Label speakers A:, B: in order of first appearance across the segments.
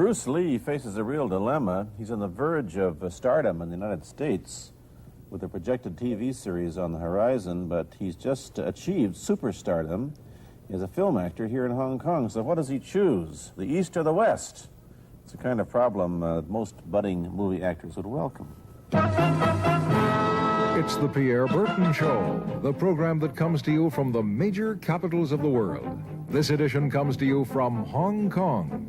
A: Bruce Lee faces a real dilemma. He's on the verge of stardom in the United States with a projected TV series on the horizon, but he's just achieved superstardom as a film actor here in Hong Kong. So what does he choose, the East or the West? It's a kind of problem most budding movie actors would welcome.
B: It's the Pierre Berton Show, the program that comes to you from the major capitals of the world. This edition comes to you from Hong Kong.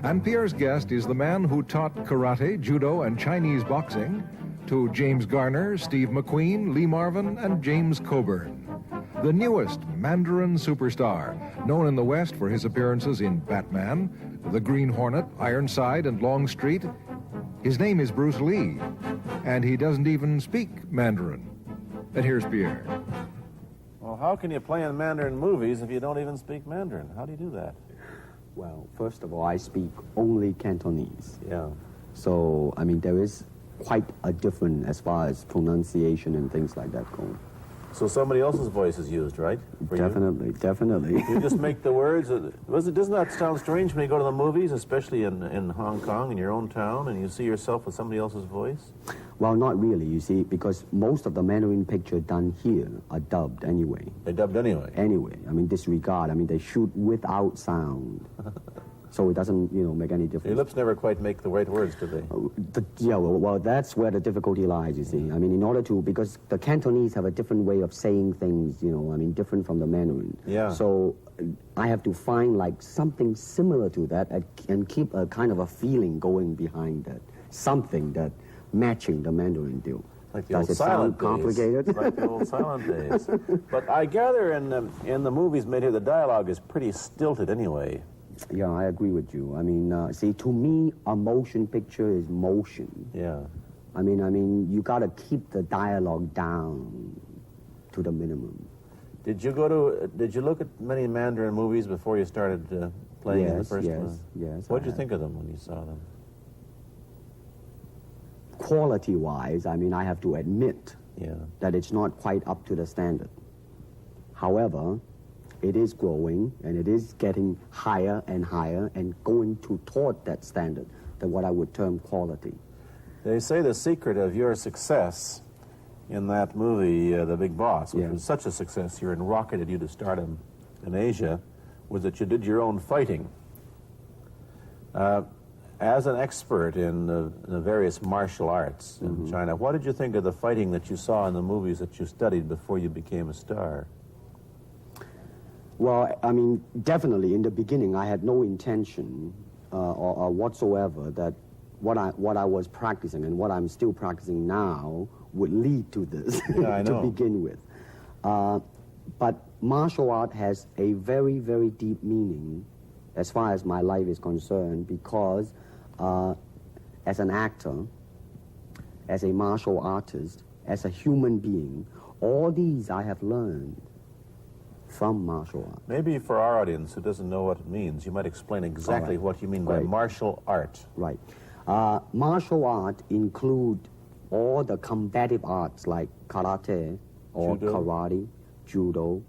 B: And Pierre's guest is the man who taught karate, judo, and Chinese boxing to James Garner, Steve McQueen, Lee Marvin, and James Coburn. The newest Mandarin superstar, known in the West for his appearances in Batman, The Green Hornet, Ironside, and Longstreet. His name is Bruce Lee, and he doesn't even speak Mandarin. And here's Pierre.
A: Well, how can you play in Mandarin movies if you don't even speak Mandarin? How do you do that?
C: Well, first of all, I speak only Cantonese.
A: Yeah.
C: So, I mean, there is quite a difference as far as pronunciation and things like that go.
A: So somebody else's voice is used, right? For
C: Definitely,
A: you?
C: definitely.
A: You just make the words. Doesn't that sound strange when you go to the movies, especially in Hong Kong, in your own town, and you see yourself with somebody else's voice?
C: Well, not really, you see, because most of the Mandarin pictures done here are dubbed anyway.
A: They're dubbed anyway?
C: Anyway. I mean, disregard. I mean, they shoot without sound. So it doesn't, make any difference.
A: Your lips never quite make the right words, do they?
C: Yeah, well, that's where the difficulty lies, you see. I mean, in order to, because the Cantonese have a different way of saying things, different from the Mandarin.
A: Yeah.
C: So I have to find, like, something similar to that and keep a kind of a feeling going behind that. Something that matching the Mandarin deal.
A: Like the
C: Does
A: old
C: it sound
A: silent
C: complicated?
A: days. Like the old silent days. But I gather in the movies made here, the dialogue is pretty stilted anyway.
C: Yeah, I agree with you. I mean, see, to me, a motion picture is motion.
A: Yeah.
C: I mean, you got to keep the dialogue down to the minimum.
A: Did you look at many Mandarin movies before you started playing in the first one?
C: Yes.
A: What did you think of them when you saw them?
C: Quality-wise, I mean, I have to admit that it's not quite up to the standard. However, it is growing, and it is getting higher and higher and going toward that standard, that what I would term quality.
A: They say the secret of your success in that movie, The Big Boss, which was such a success here and rocketed you to stardom in Asia, was that you did your own fighting. As an expert in the various martial arts in China, what did you think of the fighting that you saw in the movies that you studied before you became a star?
C: Well, I mean, definitely in the beginning, I had no intention or whatsoever that what I was practicing and what I'm still practicing now would lead to this to begin with. But martial art has a very, very deep meaning as far as my life is concerned, because as an actor, as a martial artist, as a human being, all these I have learned from martial art.
A: Maybe for our audience who doesn't know what it means, you might explain exactly what you mean by martial art.
C: Right. Martial art include all the combative arts like karate or karate, judo,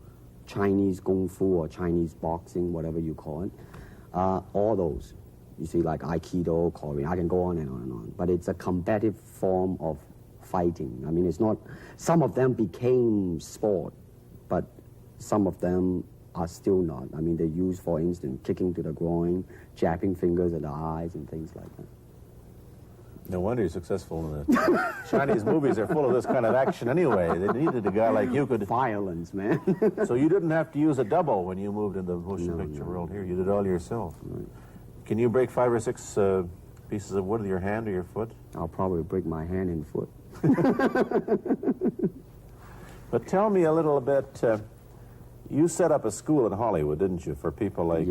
C: Chinese kung fu or Chinese boxing, whatever you call it. All those. You see, like Aikido, Korean, I can go on and on and on. But it's a combative form of fighting. I mean, it's not, some of them became sport, but some of them are still not. I mean, they use, for instance, kicking to the groin, jabbing fingers at the eyes, and things like that.
A: No wonder you're successful in the Chinese movies. Are full of this kind of action anyway. They needed a guy like you could...
C: Violence, man.
A: So you didn't have to use a double when you moved into the motion picture world here. You did it all yourself.
C: Right.
A: Can you break 5 or 6 pieces of wood with your hand or your foot?
C: I'll probably break my hand and foot.
A: But tell me a little bit... you set up a school in Hollywood, didn't you, for people like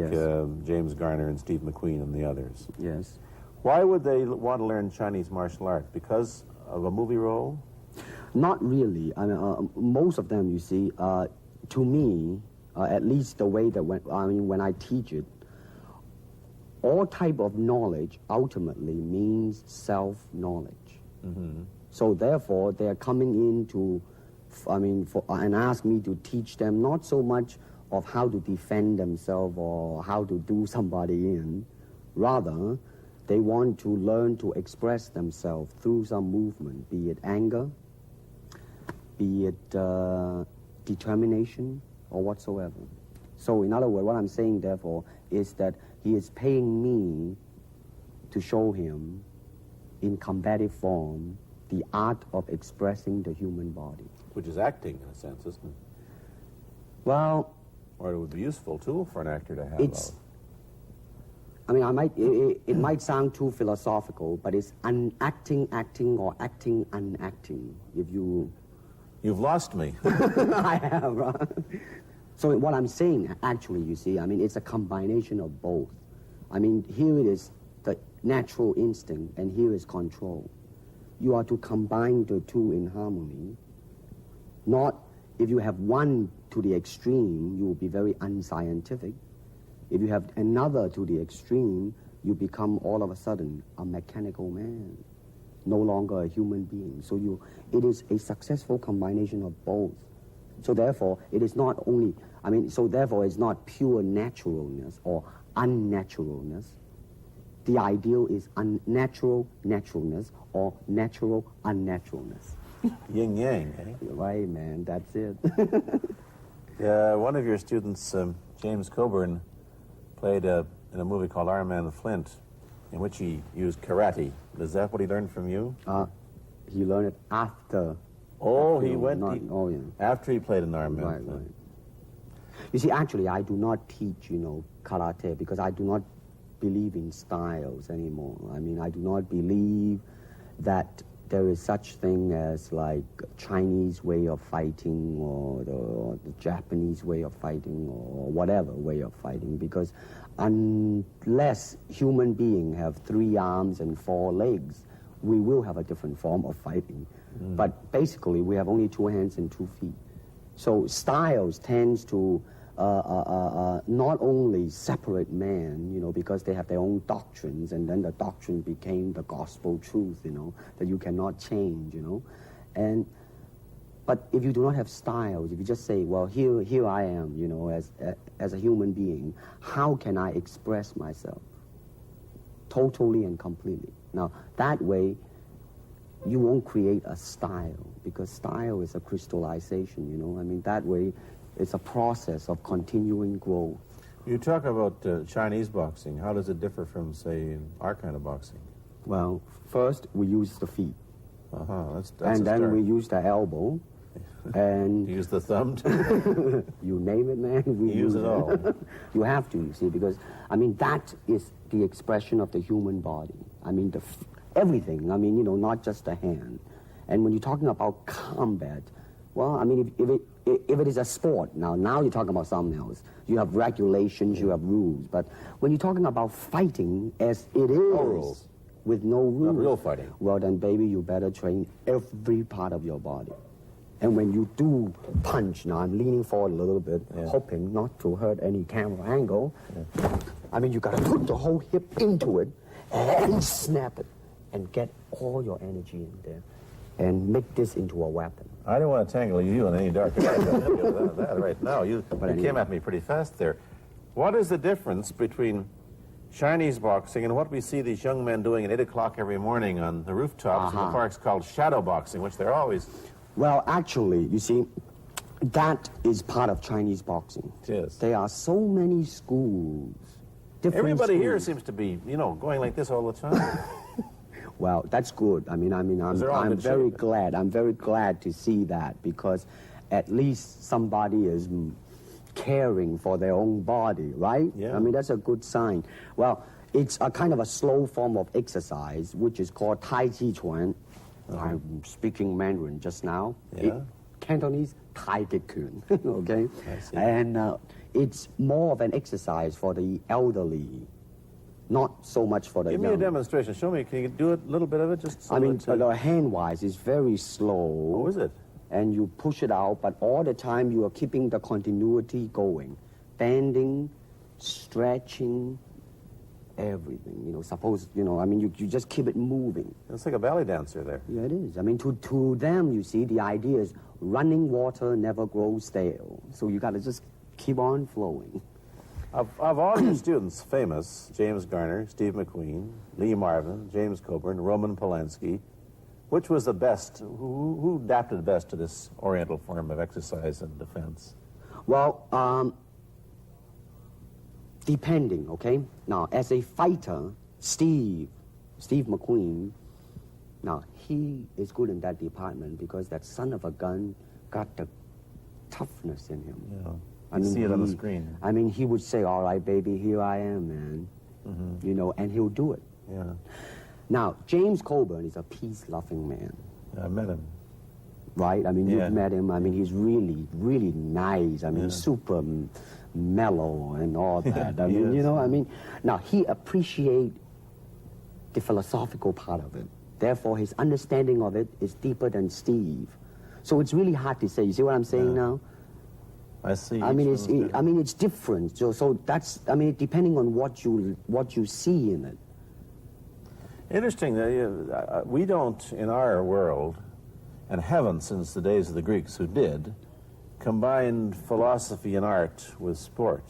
A: James Garner and Steve McQueen and the others?
C: Yes.
A: Why would they want to learn Chinese martial arts? Because of a movie role?
C: Not really. I mean, most of them, you see, to me, at least the way that when I teach it, all type of knowledge ultimately means self-knowledge. Mm-hmm. So therefore, they're coming in to, and ask me to teach them not so much of how to defend themselves or how to do somebody in, rather They want to learn to express themselves through some movement, be it anger, be it determination, or whatsoever. So in other words, what I'm saying, therefore, is that he is paying me to show him in combative form the art of expressing the human body.
A: Which is acting, in a sense, isn't it?
C: Well,
A: Or it would be a useful tool for an actor to have.
C: it's, I mean, it might sound too philosophical, but it's acting or acting unacting, if you...
A: You've lost me.
C: I have, right? So what I'm saying, actually, you see, I mean, it's a combination of both. I mean, here it is the natural instinct, and here is control. You are to combine the two in harmony. Not, if you have one to the extreme, you will be very unscientific. If you have another to the extreme, you become all of a sudden a mechanical man, no longer a human being. So it is a successful combination of both. So therefore, it is not only, so therefore it's not pure naturalness or unnaturalness. The ideal is unnatural naturalness or natural unnaturalness.
A: Yin yang, eh?
C: Right, man, that's it.
A: One of your students, James Coburn, played in a movie called Iron Man the Flint, in which he used karate. Is that what he learned from you?
C: He learned it after.
A: Oh,
C: after,
A: he went
C: yeah.
A: after he played in Iron Man.
C: Right, right. You see, actually, I do not teach, karate because I do not believe in styles anymore. I mean, I do not believe that there is such thing as like Chinese way of fighting or the Japanese way of fighting or whatever way of fighting, because unless human beings have 3 arms and 4 legs, we will have a different form of fighting. But basically, we have only 2 hands and 2 feet. So styles tends to not only separate man, because they have their own doctrines, and then the doctrine became the gospel truth, that you cannot change, But if you do not have styles, if you just say, well, here I am, as a human being, how can I express myself totally and completely? Now, that way, you won't create a style, because style is a crystallization, that way, it's a process of continuing growth.
A: You talk about Chinese boxing. How does it differ from, say, our kind of boxing?
C: Well, first we use the feet.
A: That's
C: and
A: a
C: then
A: start.
C: we use the elbow. And
A: You use the thumb, too?
C: you name it, man. We
A: use it all.
C: You have to, you see, because, that is the expression of the human body. Everything, not just the hand. And when you're talking about combat, well, if it is a sport, now you're talking about something else. You have regulations, you have rules. But when you're talking about fighting as it is,
A: rules.
C: with no rules.
A: Not real fighting.
C: Well, then, baby, you better train every part of your body. And when you do punch, now I'm leaning forward a little bit, hoping not to hurt any camera angle. You got to put the whole hip into it and snap it and get all your energy in there and make this into a weapon.
A: I didn't want to tangle you in any dark that right now. You came at me pretty fast there. What is the difference between Chinese boxing and what we see these young men doing at 8 o'clock every morning on the rooftops in the parks called shadow boxing, which they're always...
C: Well, actually, you see, that is part of Chinese boxing.
A: It is.
C: There are so many schools, different
A: Everybody
C: schools.
A: here seems to be, going like this all the time.
C: Well, that's good. I'm very glad. I'm very glad to see that, because at least somebody is caring for their own body, right?
A: Yeah.
C: That's a good sign. Well, it's a kind of a slow form of exercise, which is called Tai Chi Chuan. I'm speaking Mandarin just now.
A: Yeah.
C: Cantonese, Tai Chi Kun, okay?
A: I see.
C: And it's more of an exercise for the elderly, not so much for the
A: Give
C: young.
A: me a demonstration. Show me. Can you do a little bit of it? Just so
C: the hand-wise is very slow.
A: Oh, is it?
C: And you push it out, but all the time you are keeping the continuity going. Bending, stretching, everything. Suppose, you just keep it moving.
A: It's like a ballet dancer there.
C: Yeah, it is. To them, you see, the idea is running water never grows stale. So you got to just keep on flowing.
A: Of all your students, famous, James Garner, Steve McQueen, Lee Marvin, James Coburn, Roman Polanski, which was the best? Who adapted best to this Oriental form of exercise and defense?
C: Well, depending, okay? Now, as a fighter, Steve McQueen, now, he is good in that department because that son of a gun got the toughness in him.
A: Yeah. You see it on the screen.
C: I mean, he would say, all right, baby, here I am, man. Mm-hmm. You know, and he'll do it.
A: Yeah.
C: Now, James Coburn is a peace-loving man.
A: I met him.
C: Right? I mean, you've met him. I mean, he's really, really nice. I mean, super mellow and all that. I mean, you know, I mean, now, he appreciates the philosophical part of it. Therefore, his understanding of it is deeper than Steve. So it's really hard to say. You see what I'm saying now?
A: I see.
C: I mean, it's different. So that's, I mean, depending on what you see in it.
A: Interesting that we don't, in our world, and haven't since the days of the Greeks who did, combine philosophy and art with sport.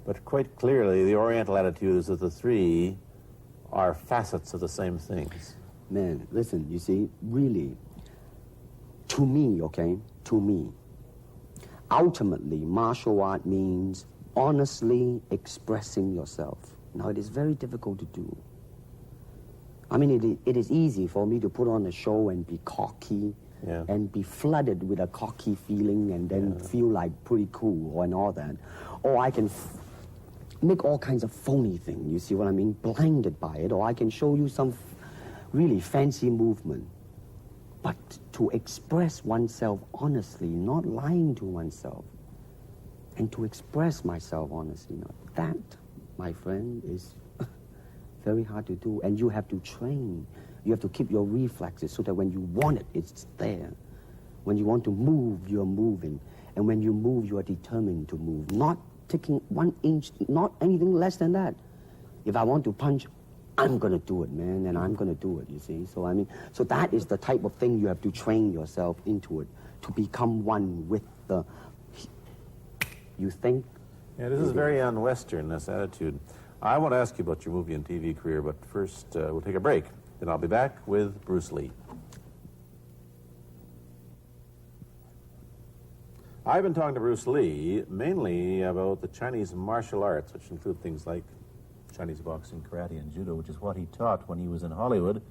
A: But quite clearly, the Oriental attitude is that the three are facets of the same things.
C: Man, listen, you see, really, to me, okay, to me, ultimately, martial art means honestly expressing yourself. Now, it is very difficult to do. I mean, it is easy for me to put on a show and be cocky and be flooded with a cocky feeling and then feel like pretty cool and all that. Or I can make all kinds of phony things, you see what I mean, blinded by it. Or I can show you some really fancy movement. But to express oneself honestly, not lying to oneself, and to express myself honestly, that, my friend, is very hard to do. And you have to train. You have to keep your reflexes so that when you want it, it's there. When you want to move, you're moving. And when you move, you are determined to move. Not taking 1 inch, not anything less than that. If I want to punch, I'm going to do it, man, and I'm going to do it, you see. So, I mean, so that is the type of thing you have to train yourself into it, to become one with the, you think?
A: Yeah, this is very un-Western, this attitude. I want to ask you about your movie and TV career, but first we'll take a break. Then I'll be back with Bruce Lee. I've been talking to Bruce Lee mainly about the Chinese martial arts, which include things like Chinese boxing, karate, and judo, which is what he taught when he was in Hollywood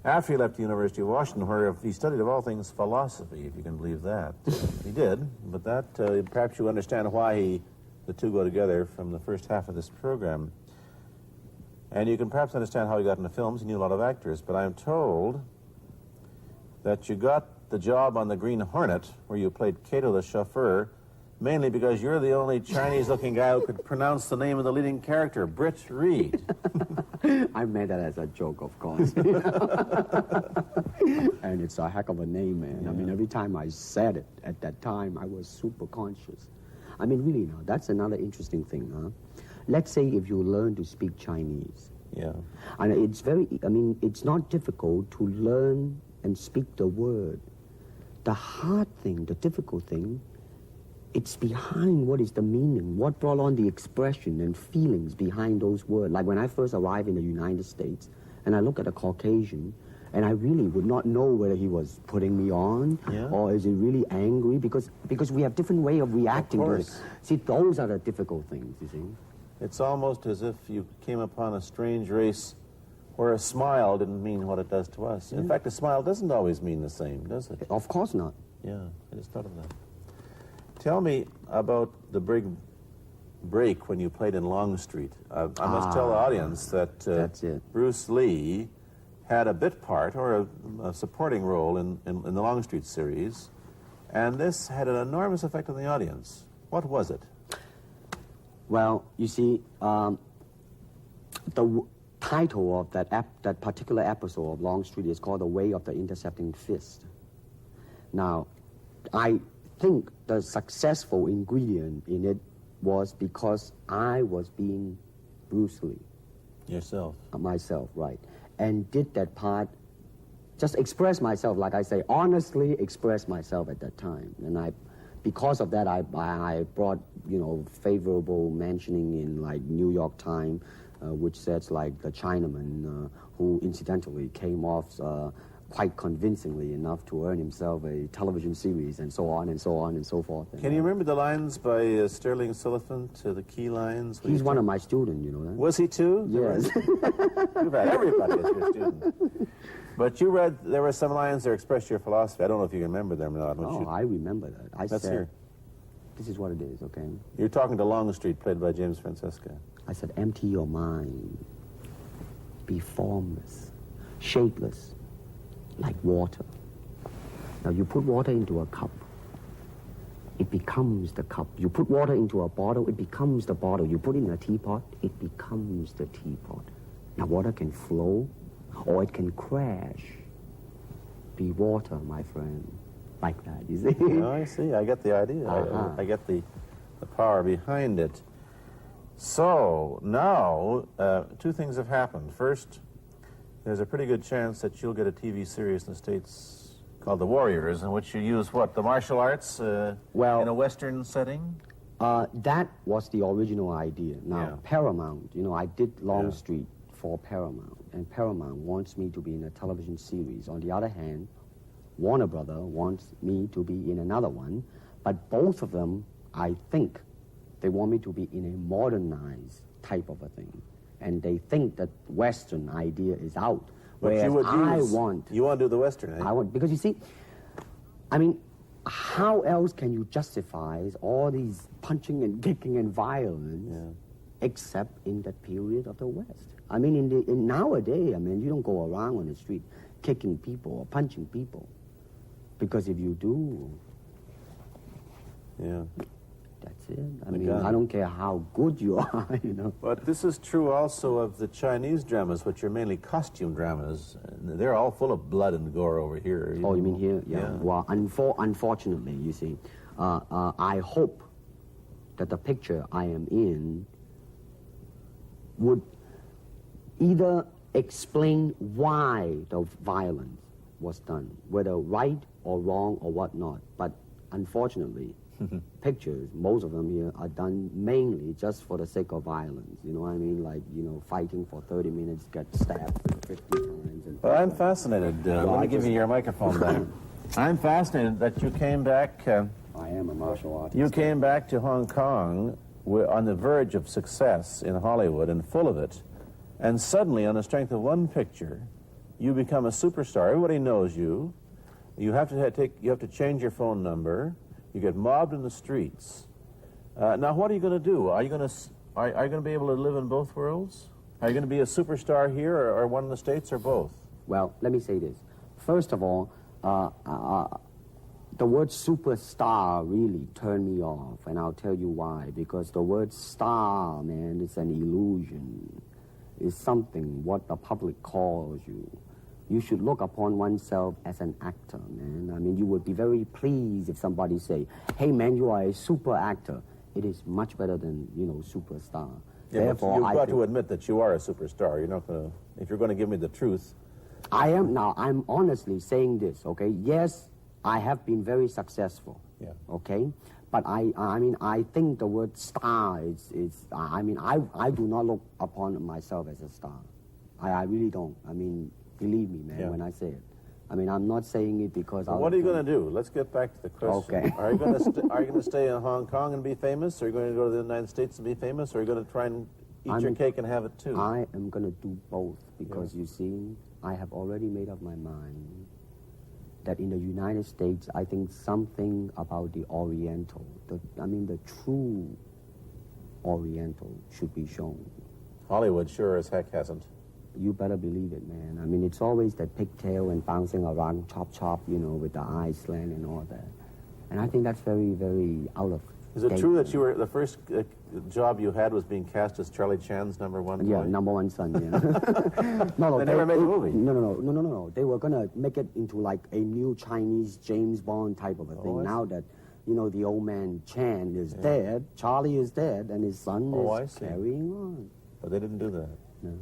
A: after he left the University of Washington, where he studied, of all things, philosophy, if you can believe that. He did, but that, perhaps you understand why the two go together from the first half of this program. And you can perhaps understand how he got into films. He knew a lot of actors, but I'm told that you got the job on the Green Hornet, where you played Kato the chauffeur, mainly because you're the only Chinese-looking guy who could pronounce the name of the leading character, Britt Reed.
C: I made that as a joke, of course. And it's a heck of a name, man. Yeah. I mean, every time I said it at that time, I was super conscious. I mean, really now, that's another interesting thing, huh? Let's say if you learn to speak Chinese.
A: Yeah.
C: And it's it's not difficult to learn and speak the word. The hard thing, the difficult thing, it's behind what is the meaning, what brought on the expression and feelings behind those words. Like when I first arrived in the United States, and I look at a Caucasian, and I really would not know whether he was putting me on or is he really angry, because we have different way of reacting to it. See, those are the difficult things, you see.
A: It's almost as if you came upon a strange race where a smile didn't mean what it does to us. In fact, a smile doesn't always mean the same, does it?
C: Of course not.
A: Yeah, I just thought of that. Tell me about the big break when you played in Longstreet. I must tell the audience that Bruce Lee had a bit part or a supporting role in the Longstreet series, and this had an enormous effect on the audience. What was it?
C: Well, you see, the title of that particular episode of Longstreet is called The Way of the Intercepting Fist. Now, I think the successful ingredient in it was because I was being Bruce Lee.
A: Yourself?
C: Myself, right. And did that part, just express myself, like I say, honestly express myself at that time. And I because of that, I brought, you know, favorable mentioning in like New York Times, which says like the Chinaman who incidentally came off quite convincingly enough to earn himself a television series and so on and so on and so forth.
A: Can you remember the lines by Sterling Sullivan, the key lines?
C: He's one of my students, you know that?
A: Was he too?
C: Yes.
A: You've had everybody as your student. But you read, there were some lines that expressed your philosophy. I don't know if you remember them or not.
C: Oh, I remember that. I
A: Let's
C: said,
A: hear.
C: this is what it is, okay?
A: You're talking to Longstreet, played by James Francesca.
C: I said, empty your mind. Be formless, shapeless, like water. Now you put water into a cup, it becomes the cup. You put water into a bottle, it becomes the bottle. You put it in a teapot, it becomes the teapot. Now water can flow or it can crash. Be water, my friend. Like that, you see?
A: Oh, I see. I get the idea. I get the power behind it. So now, two things have happened. First, there's a pretty good chance that you'll get a TV series in the States called The Warriors, in which you use what, the martial arts
C: Well,
A: in a Western setting?
C: That was the original idea. Now,
A: Yeah.
C: Paramount, you know, I did Longstreet for Paramount, and Paramount wants me to be in a television series. On the other hand, Warner Brother wants me to be in another one, but both of them, I think, they want me to be in a modernized type of a thing. And they think that Western idea is out.
A: But
C: Whereas
A: you would use, you want to do the Western, eh?
C: I want, because you see, I mean, how else can you justify all these punching and kicking and violence except in that period of the West? I mean, in nowadays, I mean, you don't go around on the street kicking people or punching people. Because if you do, that's it. I mean, I don't care how good you are, you know.
A: But this is true also of the Chinese dramas, which are mainly costume dramas. They're all full of blood and gore over here.
C: Oh, you mean here? Yeah. Well, unfortunately, you see, I hope that the picture I am in would either explain why the violence was done, whether right or wrong or whatnot. But unfortunately, pictures, most of them here, are done mainly just for the sake of violence. You know what I mean? Like, you know, fighting for 30 minutes, get stabbed 50 times. And
A: well, I'm fascinated. Let me give you your microphone back. I'm fascinated that you came back.
C: I am a martial artist.
A: You came back to Hong Kong on the verge of success in Hollywood and full of it. And suddenly, on the strength of one picture, you become a superstar. Everybody knows you. You have to change your phone number. You get mobbed in the streets. Now, what are you going to do? Are you going to be able to live in both worlds? Are you going to be a superstar here, or one in the States, or both?
C: Well, let me say this. First of all, the word superstar really turned me off, and I'll tell you why. Because the word star, man, is an illusion. It's something what the public calls you. You should look upon oneself as an actor, man. I mean, you would be very pleased if somebody say, hey, man, you are a super actor. It is much better than, you know, superstar.
A: Yeah, therefore, you've got to admit that you are a superstar. You're not going to, if you're going to give me the truth.
C: I am now. I'm honestly saying this, okay? Yes, I have been very successful.
A: Yeah.
C: Okay? But I mean, I think the word star I mean, I do not look upon myself as a star. I really don't. I mean, believe me, man, when I say it. I mean, I'm not saying it because
A: well, what are you going to do? Let's get back to the question.
C: Okay.
A: Are you going to stay in Hong Kong and be famous? Are you going to go to the United States and be famous? Or are you going to try and eat your cake and have it too?
C: I am going to do both because, you see, I have already made up my mind that in the United States, I think something about the Oriental, the true Oriental should be shown.
A: Hollywood sure as heck hasn't.
C: You better believe it, man. I mean, it's always that pigtail and bouncing around, chop, you know, with the eyes slant and all that. And I think that's very, very out of
A: Is it true that you were the first job you had was being cast as Charlie Chan's number one boy?
C: Yeah, number one son, yeah. No,
A: they never made a movie.
C: No. They were going to make it into like a new Chinese James Bond type of a thing. Now that, you know, the old man Chan is dead, Charlie is dead, and his son is carrying on.
A: But they didn't do that.
C: No.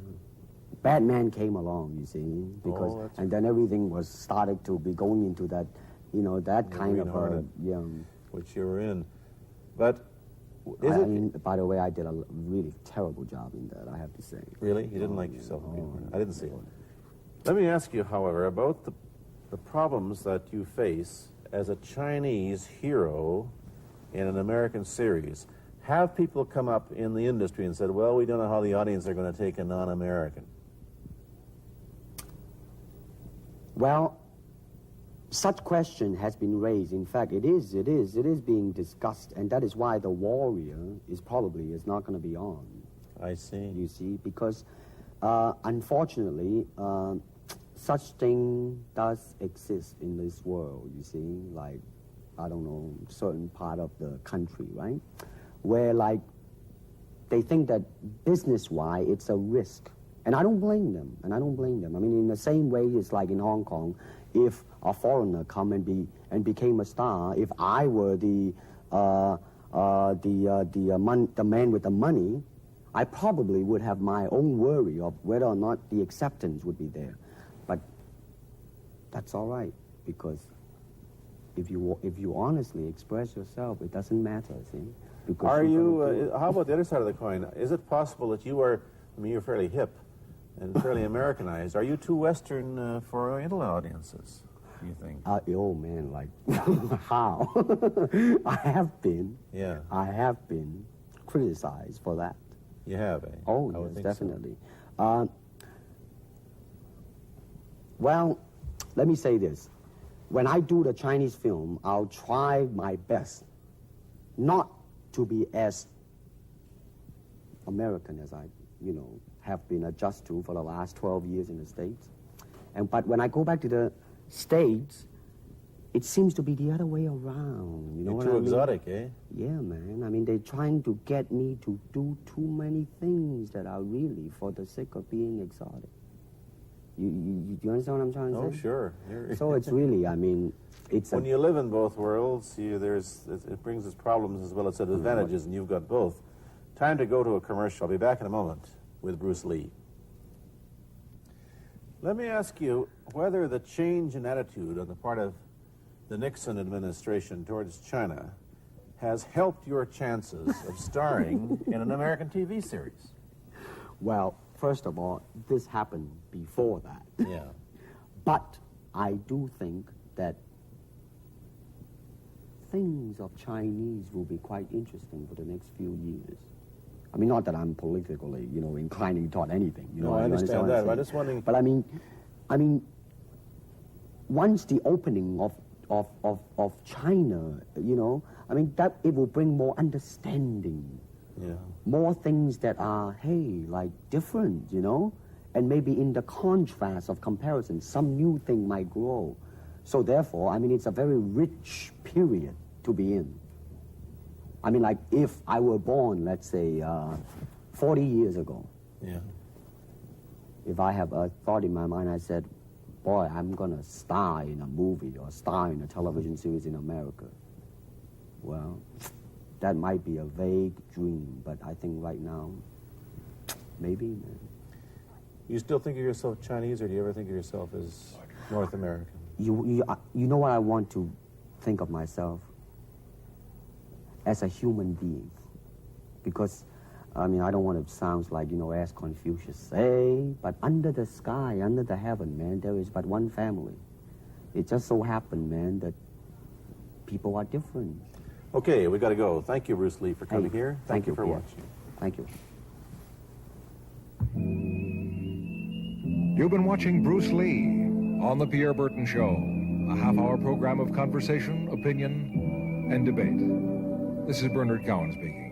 C: Batman came along, you see, because and then everything was started to be going into that, you know, that kind of
A: which you were in. But
C: I mean, by the way, I did a really terrible job in that, I have to say.
A: Really? You didn't like yourself? I didn't see it. Let me ask you, however, about the problems that you face as a Chinese hero in an American series. Have people come up in the industry and said, well, we don't know how the audience are going to take a non-American?
C: Well, such question has been raised. In fact, it is being discussed, and that is why The Warrior is not going to be on.
A: I see.
C: You see, because unfortunately, such thing does exist in this world, you see, like, I don't know, certain part of the country, right? Where, like, they think that business-wise, it's a risk. And I don't blame them, I mean, in the same way, it's like in Hong Kong, if a foreigner come and became a star, if I were the man with the money, I probably would have my own worry of whether or not the acceptance would be there. But that's all right, because if you honestly express yourself, it doesn't matter, see? Because
A: are you, how about the other side of the coin? Is it possible that you are, I mean, you're fairly hip and fairly Americanized. Are you too Western for Oriental audiences, do you think?
C: Oh, man, like, how? I have been criticized for that.
A: You have, eh?
C: Oh, yes, definitely. So. Well, let me say this. When I do the Chinese film, I'll try my best not to be as American as I, have been adjusted to for the last 12 years in the States. But when I go back to the States, it seems to be the other way around. You know what I mean?
A: You're too exotic, eh?
C: Yeah, man. I mean, they're trying to get me to do too many things that are really for the sake of being exotic. You understand what I'm trying to say?
A: Oh, sure.
C: So it's really, I mean, it's
A: when you live in both worlds, it brings its problems as well as its advantages, and you've got both. Time to go to a commercial. I'll be back in a moment with Bruce Lee. Let me ask you whether the change in attitude on the part of the Nixon administration towards China has helped your chances of starring in an American TV series.
C: Well, first of all, this happened before that.
A: Yeah.
C: But I do think that things of Chinese will be quite interesting for the next few years. I mean, not that I'm politically, inclining toward anything.
A: No, I understand that. I'm just wondering.
C: But I mean, once the opening of China, that it will bring more understanding.
A: Yeah.
C: More things that are, like different, and maybe in the contrast of comparison, some new thing might grow. So therefore, I mean, it's a very rich period to be in. I mean, like if I were born, let's say, 40 years ago.
A: Yeah.
C: If I have a thought in my mind, I said, boy, I'm going to star in a movie or star in a television series in America. Well, that might be a vague dream, but I think right now, maybe, man.
A: You still think of yourself Chinese, or do you ever think of yourself as North American?
C: You know what I want to think of myself? As a human being. Because, I mean, I don't want to sound like, as Confucius say, but under the sky, under the heaven, man, there is but one family. It just so happened, man, that people are different.
A: Okay, we got to go. Thank you, Bruce Lee, for coming here. Thank you for
C: Pierre.
A: watching.
C: Thank you.
B: You've been watching Bruce Lee on The Pierre Burton Show, a half-hour program of conversation, opinion, and debate. This is Bernard Cowan speaking.